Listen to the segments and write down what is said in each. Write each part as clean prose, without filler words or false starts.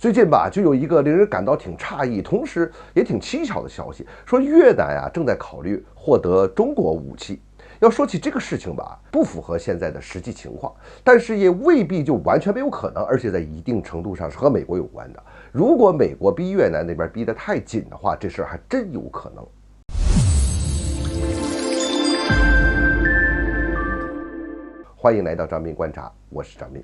最近吧，就有一个令人感到挺诧异，同时也挺蹊跷的消息，说越南啊正在考虑获得中国武器。要说起这个事情吧，不符合现在的实际情况，但是也未必就完全没有可能，而且在一定程度上是和美国有关的。如果美国逼越南那边逼得太紧的话，这事儿还真有可能。欢迎来到张斌观察，我是张斌。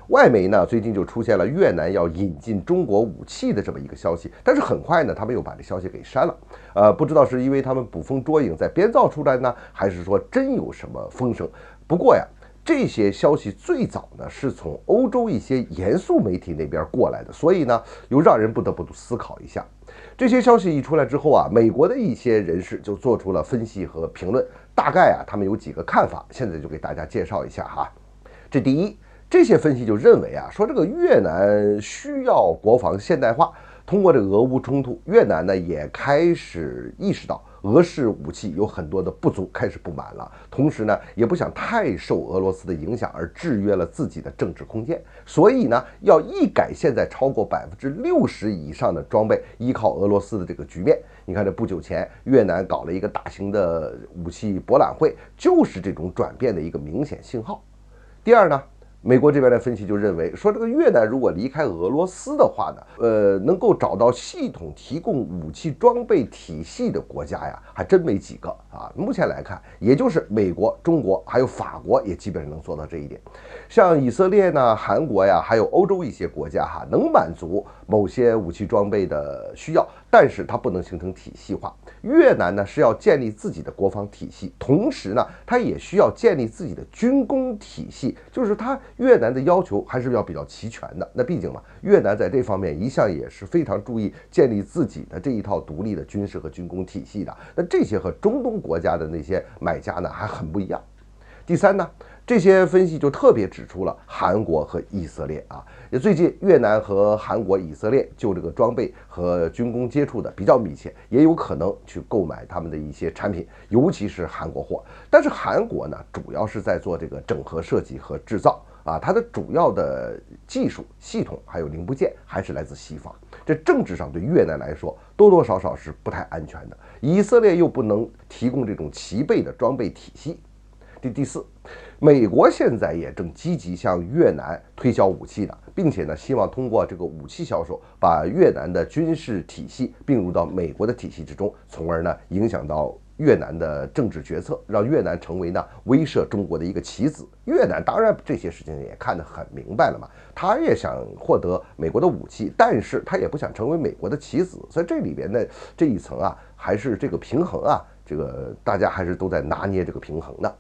外媒呢最近就出现了越南要引进中国武器的这么一个消息，但是很快呢他们又把这消息给删了。不知道是因为他们捕风捉影在编造出来呢，还是说真有什么风声。不过呀，这些消息最早呢是从欧洲一些严肃媒体那边过来的，所以呢又让人不得不思考一下。这些消息一出来之后啊，美国的一些人士就做出了分析和评论，大概啊他们有几个看法，现在就给大家介绍一下哈。这第一，这些分析就认为啊，说这个越南需要国防现代化，通过这个俄乌冲突，越南呢也开始意识到俄式武器有很多的不足，开始不满了，同时呢也不想太受俄罗斯的影响而制约了自己的政治空间，所以呢要一改现在超过60%以上的装备依靠俄罗斯的这个局面。你看这不久前越南搞了一个大型的武器博览会，就是这种转变的一个明显信号。第二呢，美国这边的分析就认为说，这个越南如果离开俄罗斯的话呢，能够找到系统提供武器装备体系的国家呀，还真没几个啊。目前来看，也就是美国、中国还有法国也基本上能做到这一点。像以色列呢、韩国呀，还有欧洲一些国家哈，能满足某些武器装备的需要，但是它不能形成体系化。越南呢是要建立自己的国防体系，同时呢，它也需要建立自己的军工体系，就是它越南的要求还是要比较齐全的。那毕竟嘛，越南在这方面一向也是非常注意建立自己的这一套独立的军事和军工体系的。那这些和中东国家的那些买家呢还很不一样。第三呢，这些分析就特别指出了韩国和以色列啊，也最近越南和韩国、以色列就这个装备和军工接触的比较密切，也有可能去购买他们的一些产品，尤其是韩国货。但是韩国呢，主要是在做这个整合设计和制造啊，它的主要的技术、系统还有零部件还是来自西方。这政治上对越南来说多多少少是不太安全的，以色列又不能提供这种齐备的装备体系。第四，美国现在也正积极向越南推销武器呢，并且呢，希望通过这个武器销售，把越南的军事体系并入到美国的体系之中，从而呢，影响到越南的政治决策，让越南成为呢威慑中国的一个棋子。越南当然这些事情也看得很明白了嘛，他也想获得美国的武器，但是他也不想成为美国的棋子，所以这里边的这一层啊，还是这个平衡啊，这个大家还是都在拿捏这个平衡的。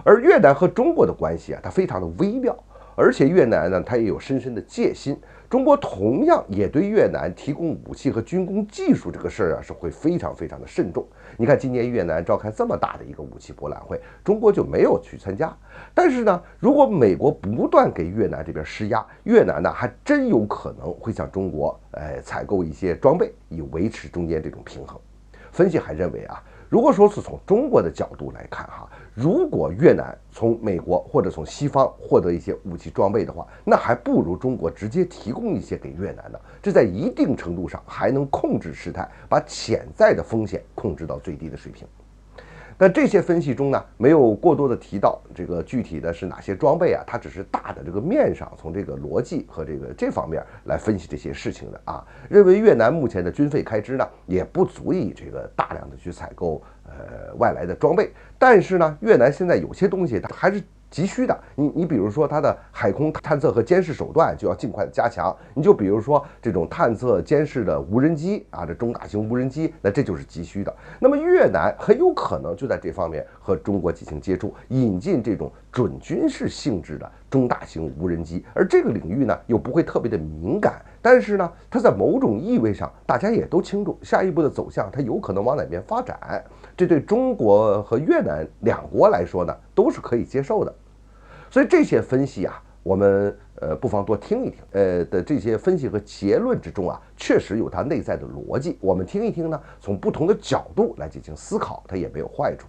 而越南和中国的关系啊，它非常的微妙，而且越南呢，它也有深深的戒心。中国同样也对越南提供武器和军工技术这个事儿啊，是会非常非常的慎重。你看，今年越南召开这么大的一个武器博览会，中国就没有去参加。但是呢，如果美国不断给越南这边施压，越南呢还真有可能会向中国采购一些装备，以维持中间这种平衡。分析还认为啊，如果说是从中国的角度来看哈，如果越南从美国或者从西方获得一些武器装备的话，那还不如中国直接提供一些给越南呢。这在一定程度上还能控制事态，把潜在的风险控制到最低的水平。但这些分析中呢，没有过多的提到这个具体的是哪些装备啊，它只是大的这个面上从这个逻辑和这方面来分析这些事情的啊。认为越南目前的军费开支呢，也不足以这个大量的去采购外来的装备，但是呢，越南现在有些东西它还是急需的。你比如说它的海空探测和监视手段就要尽快的加强，你就比如说这种探测监视的无人机啊，这中大型无人机，那这就是急需的。那么越南很有可能就在这方面和中国进行接触，引进这种准军事性质的中大型无人机，而这个领域呢又不会特别的敏感，但是呢，它在某种意味上大家也都清楚下一步的走向，它有可能往哪边发展，这对中国和越南两国来说呢都是可以接受的。所以这些分析啊，我们不妨多听一听，的这些分析和结论之中啊，确实有它内在的逻辑，我们听一听呢，从不同的角度来进行思考，它也没有坏处。